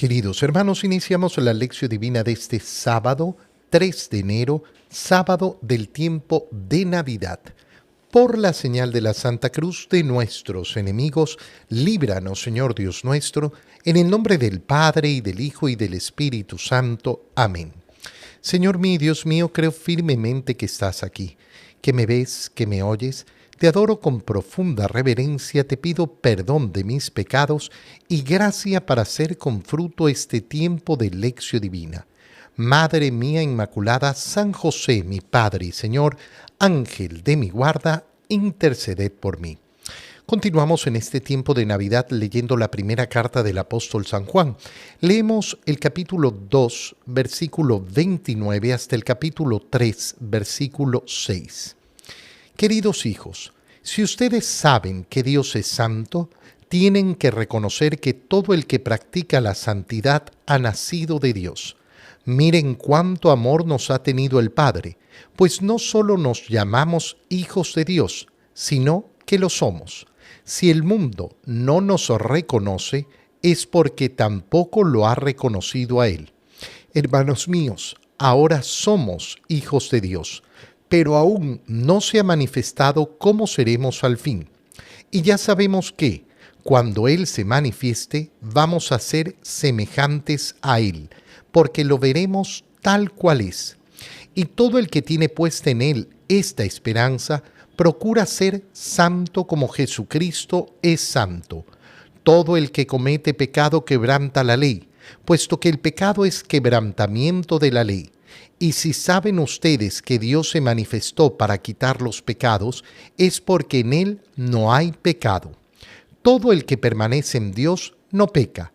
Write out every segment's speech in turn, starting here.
Queridos hermanos, iniciamos la lección divina de este sábado, 3 de enero, sábado del tiempo de Navidad. Por la señal de la Santa Cruz de nuestros enemigos, líbranos, Señor Dios nuestro, en el nombre del Padre, y del Hijo, y del Espíritu Santo. Amén. Señor mío, Dios mío, creo firmemente que estás aquí, que me ves, que me oyes. Te adoro con profunda reverencia, te pido perdón de mis pecados y gracia para hacer con fruto este tiempo de lección divina. Madre mía Inmaculada, San José, mi Padre y Señor, Ángel de mi guarda, interceded por mí. Continuamos en este tiempo de Navidad leyendo la primera carta del apóstol San Juan. Leemos el capítulo 2, versículo 29 hasta el capítulo 3, versículo 6. Queridos hijos, si ustedes saben que Dios es santo, tienen que reconocer que todo el que practica la santidad ha nacido de Dios. Miren cuánto amor nos ha tenido el Padre, pues no solo nos llamamos hijos de Dios, sino que lo somos. Si el mundo no nos reconoce, es porque tampoco lo ha reconocido a Él. Hermanos míos, ahora somos hijos de Dios, pero aún no se ha manifestado cómo seremos al fin. Y ya sabemos que, cuando Él se manifieste, vamos a ser semejantes a Él, porque lo veremos tal cual es. Y todo el que tiene puesta en Él esta esperanza, procura ser santo como Jesucristo es santo. Todo el que comete pecado quebranta la ley, puesto que el pecado es quebrantamiento de la ley. Y si saben ustedes que Dios se manifestó para quitar los pecados, es porque en Él no hay pecado. Todo el que permanece en Dios no peca.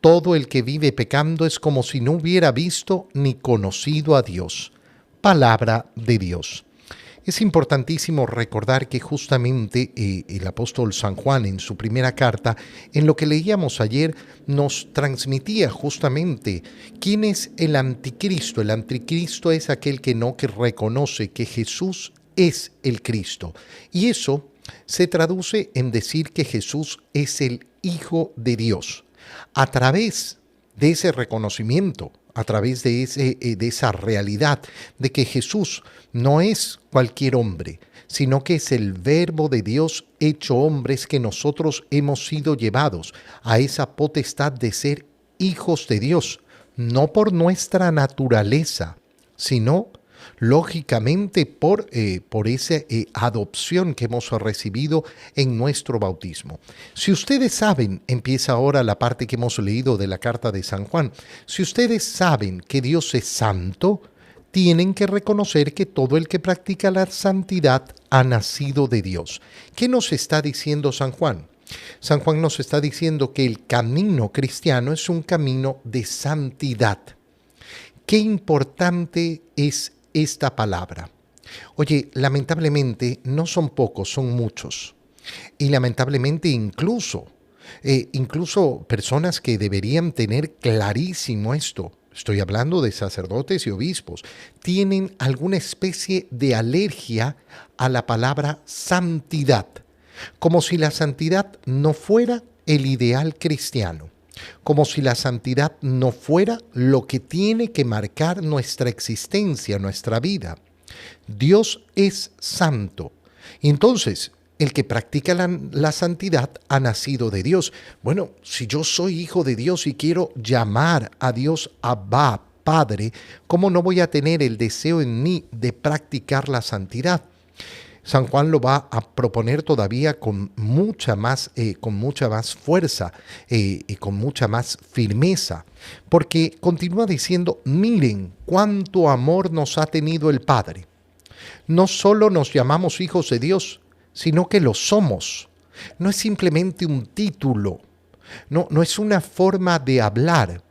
Todo el que vive pecando es como si no hubiera visto ni conocido a Dios. Palabra de Dios. Es importantísimo recordar que justamente el apóstol San Juan en su primera carta, en lo que leíamos ayer, nos transmitía justamente quién es el anticristo. El anticristo es aquel que reconoce que Jesús es el Cristo. Y eso se traduce en decir que Jesús es el Hijo de Dios. A través de ese reconocimiento, a través de esa realidad de que Jesús no es cualquier hombre, sino que es el Verbo de Dios hecho hombre, es que nosotros hemos sido llevados a esa potestad de ser hijos de Dios, no por nuestra naturaleza, sino lógicamente por esa adopción que hemos recibido en nuestro bautismo. Si ustedes saben, empieza ahora la parte que hemos leído de la carta de San Juan, si ustedes saben que Dios es santo, tienen que reconocer que todo el que practica la santidad ha nacido de Dios. ¿Qué nos está diciendo San Juan? San Juan nos está diciendo que el camino cristiano es un camino de santidad. Qué importante es esta palabra. Oye, lamentablemente no son pocos, son muchos. Y lamentablemente incluso personas que deberían tener clarísimo esto, estoy hablando de sacerdotes y obispos, tienen alguna especie de alergia a la palabra santidad, como si la santidad no fuera el ideal cristiano. Como si la santidad no fuera lo que tiene que marcar nuestra existencia, nuestra vida. Dios es santo. Entonces, el que practica la santidad ha nacido de Dios. Bueno, si yo soy hijo de Dios y quiero llamar a Dios Abba, Padre, ¿cómo no voy a tener el deseo en mí de practicar la santidad? San Juan lo va a proponer todavía con mucha más fuerza y con mucha más firmeza, porque continúa diciendo, miren cuánto amor nos ha tenido el Padre. No solo nos llamamos hijos de Dios, sino que lo somos. No es simplemente un título, no es una forma de hablar.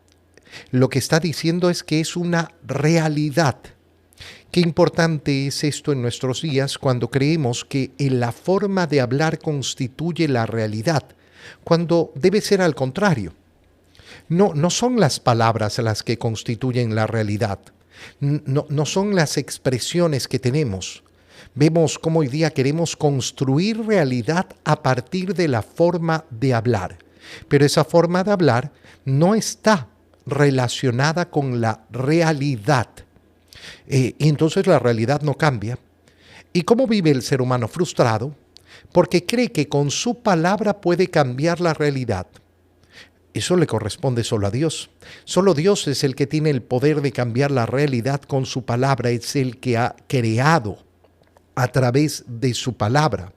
Lo que está diciendo es que es una realidad. Qué importante es esto en nuestros días cuando creemos que la forma de hablar constituye la realidad, cuando debe ser al contrario. No son las palabras las que constituyen la realidad, no son las expresiones que tenemos. Vemos cómo hoy día queremos construir realidad a partir de la forma de hablar, pero esa forma de hablar no está relacionada con la realidad. Y entonces la realidad no cambia. ¿Y cómo vive el ser humano? Frustrado, porque cree que con su palabra puede cambiar la realidad. Eso le corresponde solo a Dios. Solo Dios es el que tiene el poder de cambiar la realidad con su palabra. Es el que ha creado a través de su palabra.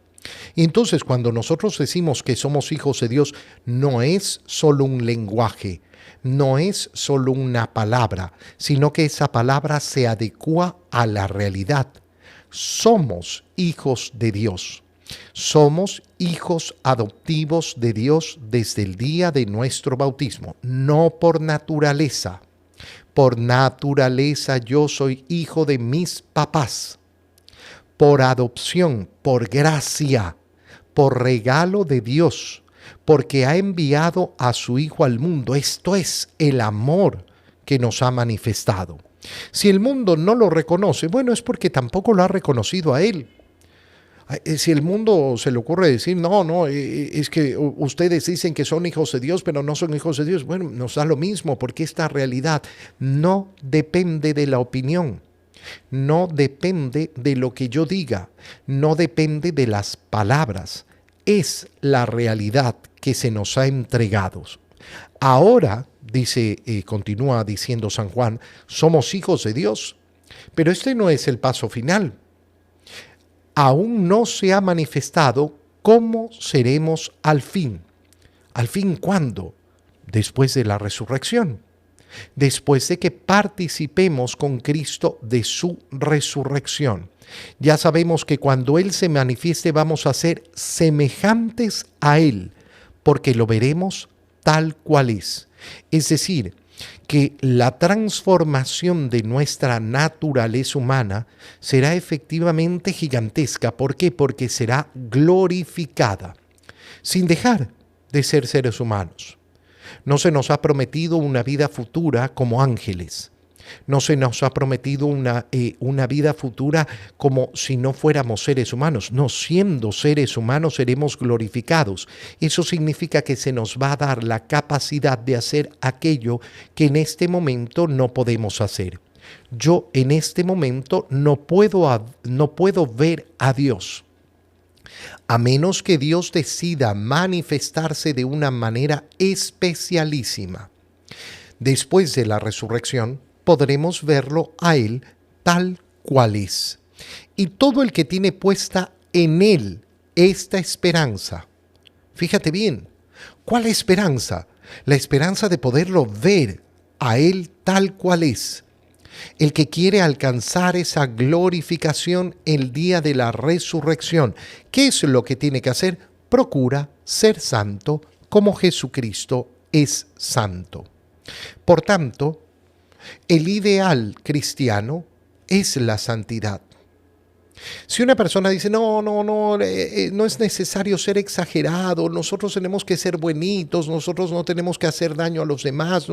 Y entonces cuando nosotros decimos que somos hijos de Dios, no es solo un lenguaje, no es solo una palabra, sino que esa palabra se adecua a la realidad. Somos hijos de Dios. Somos hijos adoptivos de Dios desde el día de nuestro bautismo, no por naturaleza. Por naturaleza yo soy hijo de mis papás. Por adopción, por gracia, por regalo de Dios, porque ha enviado a su Hijo al mundo. Esto es el amor que nos ha manifestado. Si el mundo no lo reconoce, bueno, es porque tampoco lo ha reconocido a Él. Si el mundo se le ocurre decir, no, es que ustedes dicen que son hijos de Dios, pero no son hijos de Dios, bueno, nos da lo mismo, porque esta realidad no depende de la opinión. No depende de lo que yo diga, no depende de las palabras, es la realidad que se nos ha entregado. Ahora, continúa diciendo San Juan, somos hijos de Dios, pero este no es el paso final. Aún no se ha manifestado cómo seremos al fin. ¿Al fin cuándo? Después de la resurrección. Después de que participemos con Cristo de su resurrección. Ya sabemos que cuando Él se manifieste vamos a ser semejantes a Él, porque lo veremos tal cual es. Es decir, que la transformación de nuestra naturaleza humana será efectivamente gigantesca. ¿Por qué? Porque será glorificada, sin dejar de ser seres humanos. No se nos ha prometido una vida futura como ángeles. No se nos ha prometido una vida futura como si no fuéramos seres humanos. No, siendo seres humanos seremos glorificados. Eso significa que se nos va a dar la capacidad de hacer aquello que en este momento no podemos hacer. Yo en este momento no puedo ver a Dios. A menos que Dios decida manifestarse de una manera especialísima. Después de la resurrección, podremos verlo a Él tal cual es. Y todo el que tiene puesta en Él esta esperanza, fíjate bien, ¿cuál esperanza? La esperanza de poderlo ver a Él tal cual es. El que quiere alcanzar esa glorificación el día de la resurrección, ¿qué es lo que tiene que hacer? Procura ser santo como Jesucristo es santo. Por tanto, el ideal cristiano es la santidad. Si una persona dice, no es necesario ser exagerado, nosotros tenemos que ser buenitos, nosotros no tenemos que hacer daño a los demás,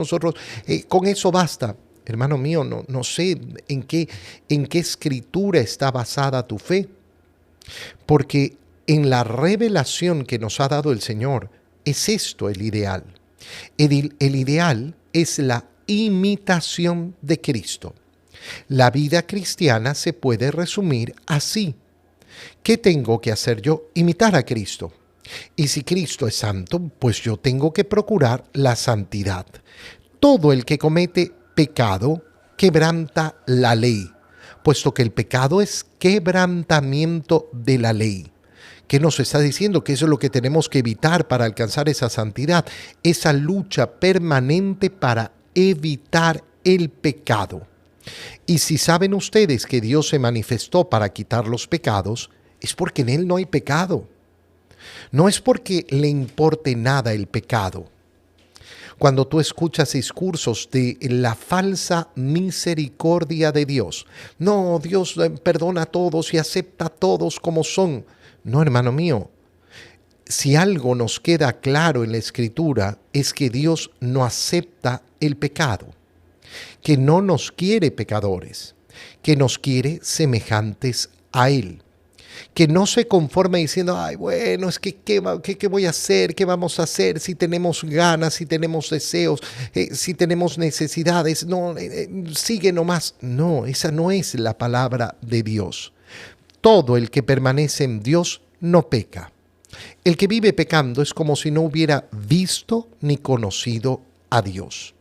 con eso basta. Hermano mío, no sé en qué escritura está basada tu fe, porque en la revelación que nos ha dado el Señor es esto el ideal. El ideal es la imitación de Cristo. La vida cristiana se puede resumir así. ¿Qué tengo que hacer yo? Imitar a Cristo. Y si Cristo es santo, pues yo tengo que procurar la santidad. Todo el que comete pecado quebranta la ley, puesto que el pecado es quebrantamiento de la ley. ¿Qué nos está diciendo? Que eso es lo que tenemos que evitar para alcanzar esa santidad, esa lucha permanente para evitar el pecado. Y si saben ustedes que Dios se manifestó para quitar los pecados, es porque en Él no hay pecado. No es porque le importe nada el pecado. Cuando tú escuchas discursos de la falsa misericordia de Dios, no, Dios perdona a todos y acepta a todos como son. No, hermano mío, si algo nos queda claro en la Escritura es que Dios no acepta el pecado, que no nos quiere pecadores, que nos quiere semejantes a Él. que no se conforme diciendo, ay, bueno, es que ¿qué voy a hacer? ¿Qué vamos a hacer si tenemos ganas, si tenemos deseos, si tenemos necesidades? No, sigue nomás. No, esa no es la palabra de Dios. Todo el que permanece en Dios no peca. El que vive pecando es como si no hubiera visto ni conocido a Dios.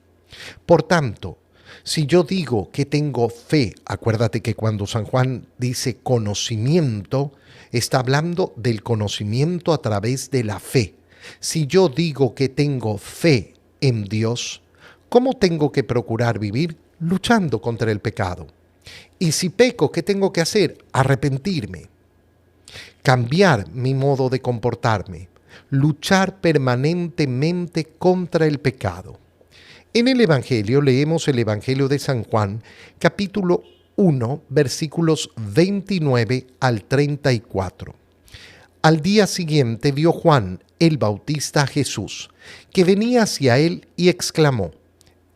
Por tanto, si yo digo que tengo fe, acuérdate que cuando San Juan dice conocimiento, está hablando del conocimiento a través de la fe. Si yo digo que tengo fe en Dios, ¿cómo tengo que procurar vivir? Luchando contra el pecado. Y si peco, ¿qué tengo que hacer? Arrepentirme, cambiar mi modo de comportarme, luchar permanentemente contra el pecado. En el Evangelio leemos el Evangelio de San Juan, capítulo 1, versículos 29 al 34. Al día siguiente vio Juan el Bautista a Jesús, que venía hacia él y exclamó: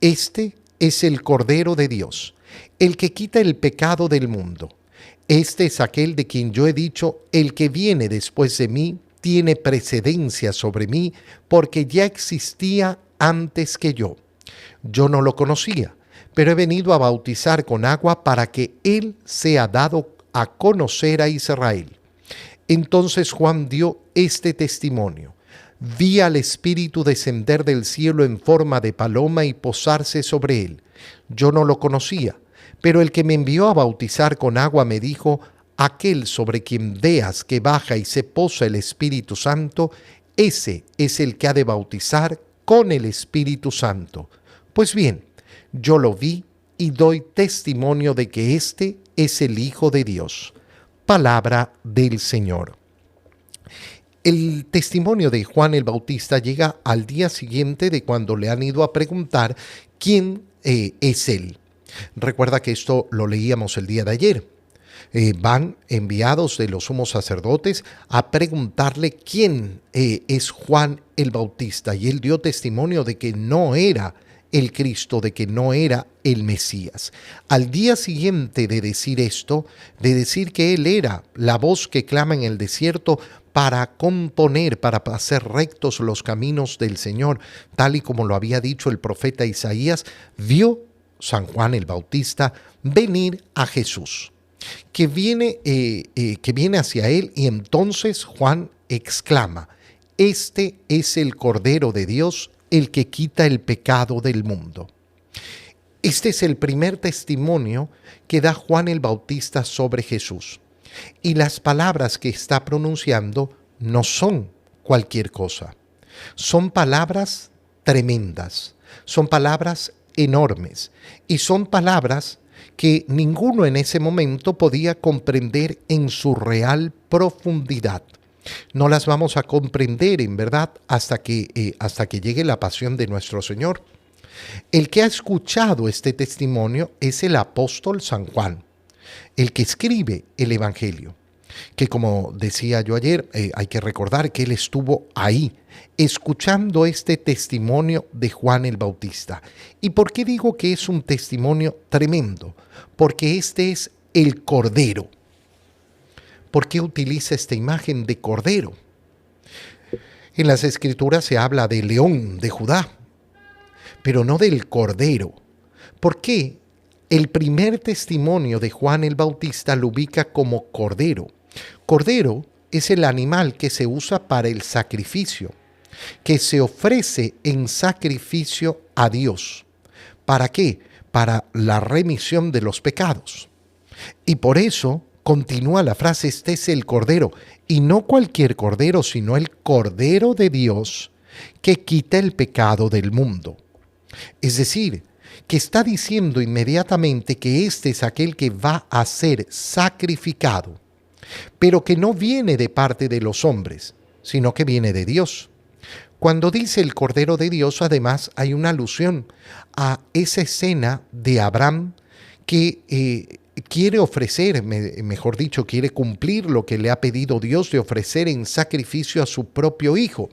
Este es el Cordero de Dios, el que quita el pecado del mundo. Este es aquel de quien yo he dicho, el que viene después de mí tiene precedencia sobre mí, porque ya existía antes que yo. Yo no lo conocía, pero he venido a bautizar con agua para que él sea dado a conocer a Israel. Entonces Juan dio este testimonio: vi al Espíritu descender del cielo en forma de paloma y posarse sobre él. Yo no lo conocía, pero el que me envió a bautizar con agua me dijo: aquel sobre quien veas que baja y se posa el Espíritu Santo, ese es el que ha de bautizar con el Espíritu Santo. Pues bien, yo lo vi y doy testimonio de que este es el Hijo de Dios. Palabra del Señor. El testimonio de Juan el Bautista llega al día siguiente de cuando le han ido a preguntar quién es él. Recuerda que esto lo leíamos el día de ayer. Van enviados de los sumos sacerdotes a preguntarle quién es Juan el Bautista, y él dio testimonio de que no era el Cristo, de que no era el Mesías. Al día siguiente de decir esto, de decir que él era la voz que clama en el desierto para componer, para hacer rectos los caminos del Señor, tal y como lo había dicho el profeta Isaías, vio San Juan el Bautista venir a Jesús, que viene hacia él, y entonces Juan exclama: este es el Cordero de Dios, el que quita el pecado del mundo. Este es el primer testimonio que da Juan el Bautista sobre Jesús. Y las palabras que está pronunciando no son cualquier cosa. Son palabras tremendas, son palabras enormes, y son palabras que ninguno en ese momento podía comprender en su real profundidad. No las vamos a comprender en verdad hasta que llegue la pasión de nuestro Señor. El que ha escuchado este testimonio es el apóstol San Juan, el que escribe el Evangelio, que, como decía yo ayer, hay que recordar que él estuvo ahí, escuchando este testimonio de Juan el Bautista. ¿Y por qué digo que es un testimonio tremendo? Porque este es el Cordero. ¿Por qué utiliza esta imagen de Cordero? En las Escrituras se habla de león de Judá, pero no del Cordero. ¿Por qué? El primer testimonio de Juan el Bautista lo ubica como Cordero. Cordero es el animal que se usa para el sacrificio, que se ofrece en sacrificio a Dios. ¿Para qué? Para la remisión de los pecados. Y por eso continúa la frase: este es el Cordero, y no cualquier Cordero, sino el Cordero de Dios que quita el pecado del mundo. Es decir, que está diciendo inmediatamente que este es aquel que va a ser sacrificado, pero que no viene de parte de los hombres, sino que viene de Dios. Cuando dice el Cordero de Dios, además hay una alusión a esa escena de Abraham que quiere ofrecer, mejor dicho, quiere cumplir lo que le ha pedido Dios de ofrecer en sacrificio a su propio hijo.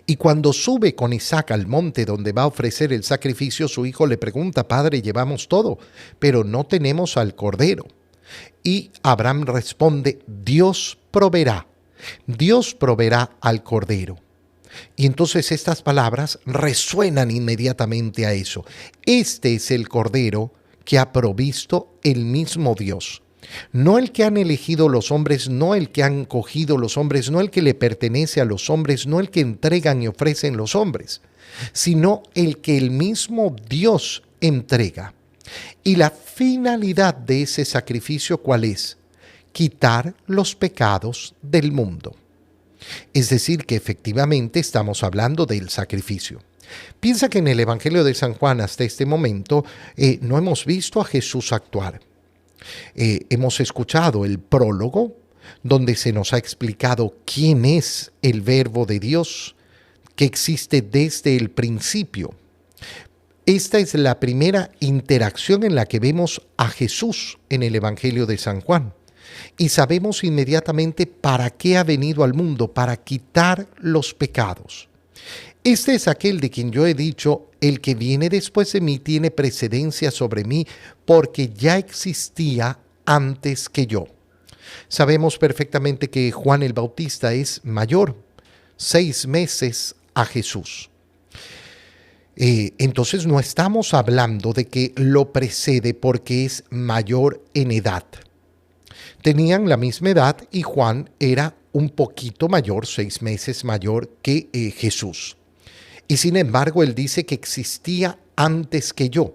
Y cuando sube con Isaac al monte donde va a ofrecer el sacrificio, su hijo le pregunta: Padre, llevamos todo, pero no tenemos al Cordero. Y Abraham responde, Dios proveerá al cordero. Y entonces estas palabras resuenan inmediatamente a eso. Este es el cordero que ha provisto el mismo Dios. No el que han elegido los hombres, no el que han cogido los hombres, no el que le pertenece a los hombres, no el que entregan y ofrecen los hombres, sino el que el mismo Dios entrega. Y la finalidad de ese sacrificio, ¿cuál es? Quitar los pecados del mundo. Es decir, que efectivamente estamos hablando del sacrificio. Piensa que en el Evangelio de San Juan hasta este momento no hemos visto a Jesús actuar. Hemos escuchado el prólogo, donde se nos ha explicado quién es el Verbo de Dios, que existe desde el principio. Esta es la primera interacción en la que vemos a Jesús en el Evangelio de San Juan. Y sabemos inmediatamente para qué ha venido al mundo, para quitar los pecados. Este es aquel de quien yo he dicho, el que viene después de mí tiene precedencia sobre mí, porque ya existía antes que yo. Sabemos perfectamente que Juan el Bautista es mayor, 6 meses a Jesús. Entonces no estamos hablando de que lo precede porque es mayor en edad. Tenían la misma edad y Juan era un poquito mayor, 6 meses mayor que Jesús. Y sin embargo, él dice que existía antes que yo.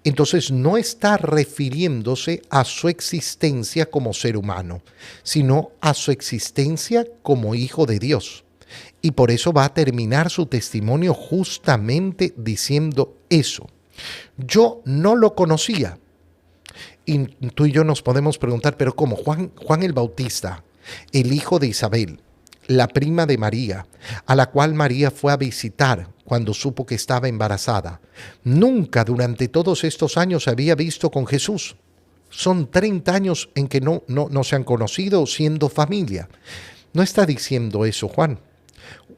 Entonces no está refiriéndose a su existencia como ser humano, sino a su existencia como hijo de Dios. Y por eso va a terminar su testimonio justamente diciendo eso. Yo no lo conocía. Y tú y yo nos podemos preguntar, pero ¿cómo? Juan el Bautista, el hijo de Isabel, la prima de María, a la cual María fue a visitar cuando supo que estaba embarazada, nunca durante todos estos años se había visto con Jesús. Son 30 años en que no se han conocido siendo familia. No está diciendo eso Juan.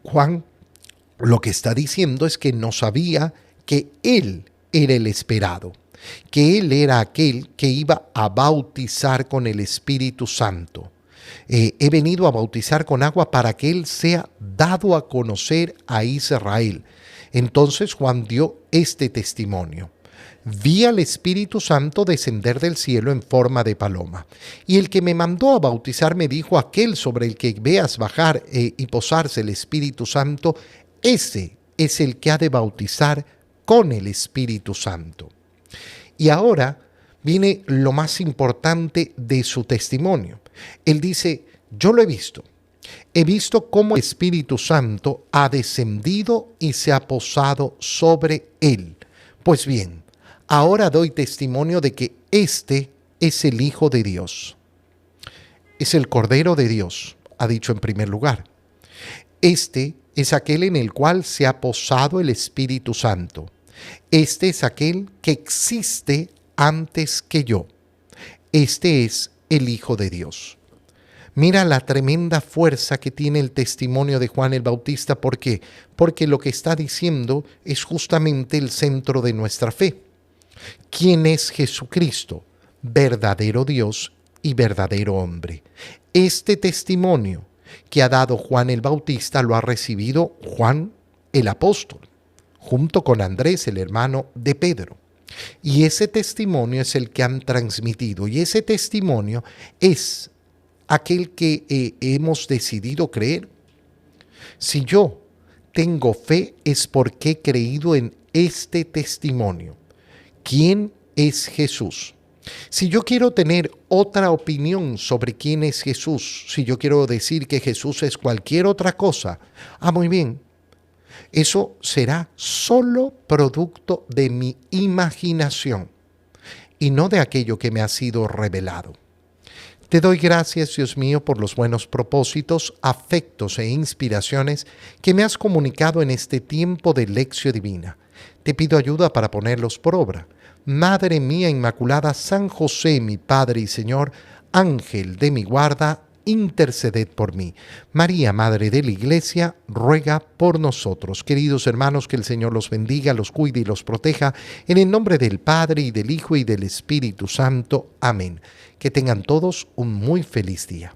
Juan lo que está diciendo es que no sabía que él era el esperado, que él era aquel que iba a bautizar con el Espíritu Santo. He venido a bautizar con agua para que él sea dado a conocer a Israel. Entonces Juan dio este testimonio. Vi al Espíritu Santo descender del cielo en forma de paloma. Y el que me mandó a bautizar me dijo, aquel sobre el que veas bajar y posarse el Espíritu Santo, ese es el que ha de bautizar con el Espíritu Santo. Y ahora viene lo más importante de su testimonio. Él dice, yo lo he visto cómo el Espíritu Santo ha descendido y se ha posado sobre él. Pues bien, ahora doy testimonio de que este es el Hijo de Dios. Es el Cordero de Dios, ha dicho en primer lugar. Este es aquel en el cual se ha posado el Espíritu Santo. Este es aquel que existe antes que yo. Este es el Hijo de Dios. Mira la tremenda fuerza que tiene el testimonio de Juan el Bautista. ¿Por qué? Porque lo que está diciendo es justamente el centro de nuestra fe. ¿Quién es Jesucristo? Verdadero Dios y verdadero hombre. Este testimonio que ha dado Juan el Bautista lo ha recibido Juan el apóstol, junto con Andrés, el hermano de Pedro. Y ese testimonio es el que han transmitido. Y ese testimonio es aquel que hemos decidido creer. Si yo tengo fe es porque he creído en este testimonio. ¿Quién es Jesús? Si yo quiero tener otra opinión sobre quién es Jesús, si yo quiero decir que Jesús es cualquier otra cosa, muy bien, eso será solo producto de mi imaginación y no de aquello que me ha sido revelado. Te doy gracias, Dios mío, por los buenos propósitos, afectos e inspiraciones que me has comunicado en este tiempo de lección divina. Te pido ayuda para ponerlos por obra. Madre mía Inmaculada, San José, mi Padre y Señor, Ángel de mi guarda, interceded por mí. María, Madre de la Iglesia, ruega por nosotros. Queridos hermanos, que el Señor los bendiga, los cuide y los proteja, en el nombre del Padre, y del Hijo, y del Espíritu Santo. Amén. Que tengan todos un muy feliz día.